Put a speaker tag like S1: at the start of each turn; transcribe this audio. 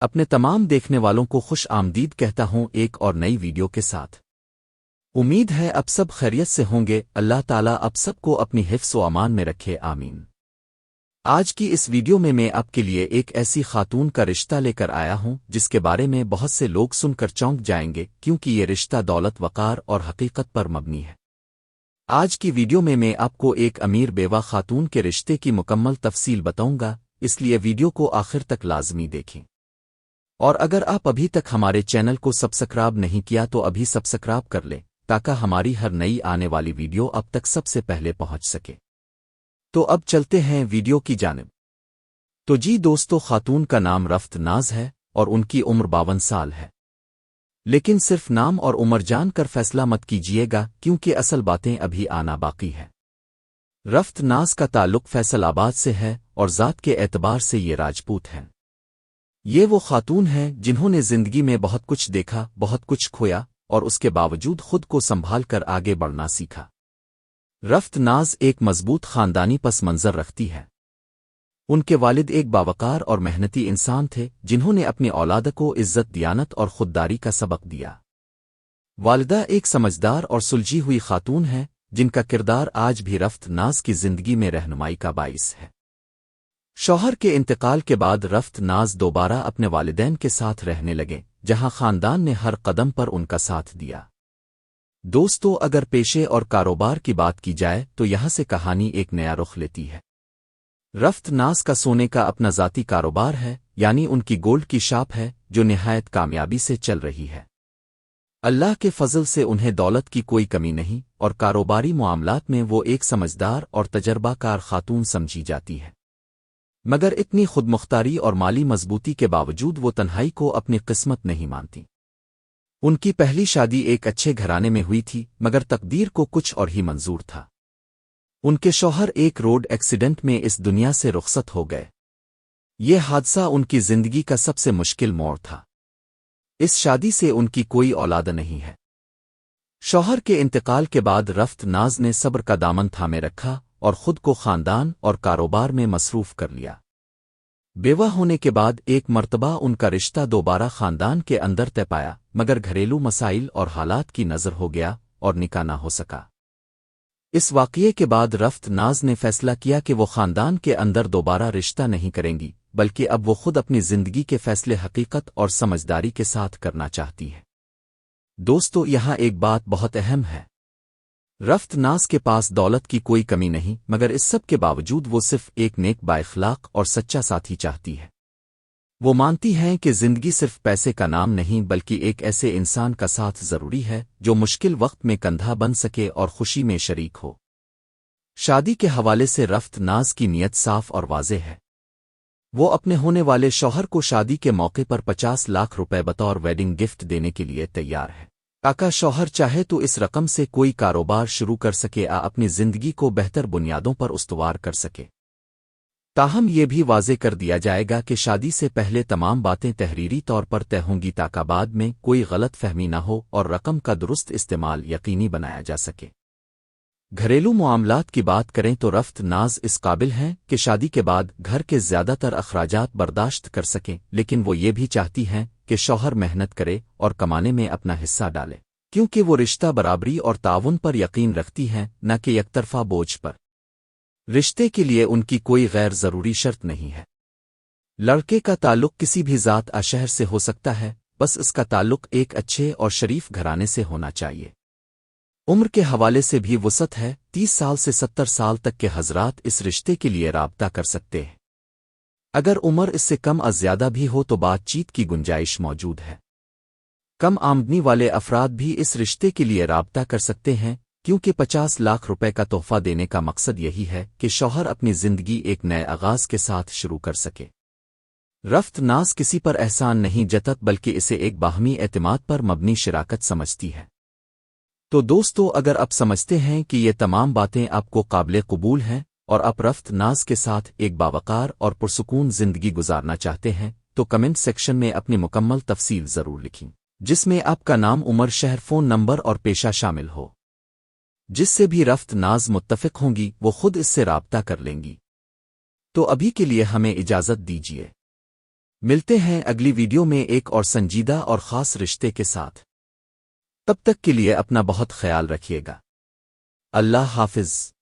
S1: اپنے تمام دیکھنے والوں کو خوش آمدید کہتا ہوں ایک اور نئی ویڈیو کے ساتھ۔ امید ہے اب سب خیریت سے ہوں گے۔ اللہ تعالیٰ اب سب کو اپنی حفظ و امان میں رکھے، آمین۔ آج کی اس ویڈیو میں آپ کے لیے ایک ایسی خاتون کا رشتہ لے کر آیا ہوں جس کے بارے میں بہت سے لوگ سن کر چونک جائیں گے، کیونکہ یہ رشتہ دولت، وقار اور حقیقت پر مبنی ہے۔ آج کی ویڈیو میں آپ کو ایک امیر بیوہ خاتون کے رشتے کی مکمل تفصیل بتاؤں گا، اس لیے ویڈیو کو آخر تک لازمی دیکھیں۔ اور اگر آپ ابھی تک ہمارے چینل کو سبسکرائب نہیں کیا تو ابھی سبسکرائب کر لیں تاکہ ہماری ہر نئی آنے والی ویڈیو اب تک سب سے پہلے پہنچ سکے۔ تو اب چلتے ہیں ویڈیو کی جانب۔ تو جی دوستو، خاتون کا نام رفت ناز ہے اور ان کی عمر 52 سال ہے۔ لیکن صرف نام اور عمر جان کر فیصلہ مت کیجیے گا، کیونکہ اصل باتیں ابھی آنا باقی ہے۔ رفت ناز کا تعلق فیصل آباد سے ہے اور ذات کے اعتبار سے یہ راجپوت ہیں۔ یہ وہ خاتون ہیں جنہوں نے زندگی میں بہت کچھ دیکھا، بہت کچھ کھویا، اور اس کے باوجود خود کو سنبھال کر آگے بڑھنا سیکھا۔ رفت ناز ایک مضبوط خاندانی پس منظر رکھتی ہے۔ ان کے والد ایک باوقار اور محنتی انسان تھے جنہوں نے اپنی اولاد کو عزت، دیانت اور خودداری کا سبق دیا۔ والدہ ایک سمجھدار اور سلجھی ہوئی خاتون ہے جن کا کردار آج بھی رفت ناز کی زندگی میں رہنمائی کا باعث ہے۔ شوہر کے انتقال کے بعد رفت ناز دوبارہ اپنے والدین کے ساتھ رہنے لگے، جہاں خاندان نے ہر قدم پر ان کا ساتھ دیا۔ دوستو، اگر پیشے اور کاروبار کی بات کی جائے تو یہاں سے کہانی ایک نیا رخ لیتی ہے۔ رفت ناز کا سونے کا اپنا ذاتی کاروبار ہے، یعنی ان کی گولڈ کی شاپ ہے جو نہایت کامیابی سے چل رہی ہے۔ اللہ کے فضل سے انہیں دولت کی کوئی کمی نہیں، اور کاروباری معاملات میں وہ ایک سمجھدار اور تجربہ کار خاتون سمجھی جاتی ہے۔ مگر اتنی خود مختاری اور مالی مضبوطی کے باوجود وہ تنہائی کو اپنی قسمت نہیں مانتی۔ ان کی پہلی شادی ایک اچھے گھرانے میں ہوئی تھی، مگر تقدیر کو کچھ اور ہی منظور تھا۔ ان کے شوہر ایک روڈ ایکسیڈنٹ میں اس دنیا سے رخصت ہو گئے۔ یہ حادثہ ان کی زندگی کا سب سے مشکل موڑ تھا۔ اس شادی سے ان کی کوئی اولاد نہیں ہے۔ شوہر کے انتقال کے بعد رفت ناز نے صبر کا دامن تھامے رکھا اور خود کو خاندان اور کاروبار میں مصروف کر لیا۔ بیوہ ہونے کے بعد ایک مرتبہ ان کا رشتہ دوبارہ خاندان کے اندر طے پایا، مگر گھریلو مسائل اور حالات کی نظر ہو گیا اور نکاح نہ ہو سکا۔ اس واقعے کے بعد رفت ناز نے فیصلہ کیا کہ وہ خاندان کے اندر دوبارہ رشتہ نہیں کریں گی، بلکہ اب وہ خود اپنی زندگی کے فیصلے حقیقت اور سمجھداری کے ساتھ کرنا چاہتی ہے۔ دوستو، یہاں ایک بات بہت اہم ہے۔ رفت ناز کے پاس دولت کی کوئی کمی نہیں، مگر اس سب کے باوجود وہ صرف ایک نیک، بااخلاق اور سچا ساتھی چاہتی ہے۔ وہ مانتی ہیں کہ زندگی صرف پیسے کا نام نہیں، بلکہ ایک ایسے انسان کا ساتھ ضروری ہے جو مشکل وقت میں کندھا بن سکے اور خوشی میں شریک ہو۔ شادی کے حوالے سے رفت ناز کی نیت صاف اور واضح ہے۔ وہ اپنے ہونے والے شوہر کو شادی کے موقع پر 50 لاکھ روپے بطور ویڈنگ گفٹ دینے کے لیے تیار ہے، تاکہ شوہر چاہے تو اس رقم سے کوئی کاروبار شروع کر سکے یا اپنی زندگی کو بہتر بنیادوں پر استوار کر سکے۔ تاہم یہ بھی واضح کر دیا جائے گا کہ شادی سے پہلے تمام باتیں تحریری طور پر طے ہوں گی تاکہ بعد میں کوئی غلط فہمی نہ ہو اور رقم کا درست استعمال یقینی بنایا جا سکے۔ گھریلو معاملات کی بات کریں تو رفت ناز اس قابل ہیں کہ شادی کے بعد گھر کے زیادہ تر اخراجات برداشت کر سکیں، لیکن وہ یہ بھی چاہتی ہیں کہ شوہر محنت کرے اور کمانے میں اپنا حصہ ڈالے، کیونکہ وہ رشتہ برابری اور تعاون پر یقین رکھتی ہیں، نہ کہ یک طرفہ بوجھ پر۔ رشتے کے لیے ان کی کوئی غیر ضروری شرط نہیں ہے۔ لڑکے کا تعلق کسی بھی ذات شہر سے ہو سکتا ہے، بس اس کا تعلق ایک اچھے اور شریف گھرانے سے ہونا چاہیے۔ عمر کے حوالے سے بھی وسعت ہے، 30 سال سے 70 سال تک کے حضرات اس رشتے کے لیے رابطہ کر سکتے ہیں۔ اگر عمر اس سے کم از زیادہ بھی ہو تو بات چیت کی گنجائش موجود ہے۔ کم آمدنی والے افراد بھی اس رشتے کے لیے رابطہ کر سکتے ہیں، کیونکہ 50 لاکھ روپے کا تحفہ دینے کا مقصد یہی ہے کہ شوہر اپنی زندگی ایک نئے آغاز کے ساتھ شروع کر سکے۔ رفت ناز کسی پر احسان نہیں جتت، بلکہ اسے ایک باہمی اعتماد پر مبنی شراکت سمجھتی ہے۔ تو دوستو، اگر آپ سمجھتے ہیں کہ یہ تمام باتیں آپ کو قابل قبول ہیں اور آپ رفت ناز کے ساتھ ایک باوقار اور پرسکون زندگی گزارنا چاہتے ہیں تو کمنٹ سیکشن میں اپنی مکمل تفصیل ضرور لکھیں، جس میں آپ کا نام، عمر، شہر، فون نمبر اور پیشہ شامل ہو۔ جس سے بھی رفت ناز متفق ہوں گی وہ خود اس سے رابطہ کر لیں گی۔ تو ابھی کے لیے ہمیں اجازت دیجیے۔ ملتے ہیں اگلی ویڈیو میں ایک اور سنجیدہ اور خاص رشتے کے ساتھ۔ تب تک کے لیے اپنا بہت خیال رکھیے گا۔ اللہ حافظ۔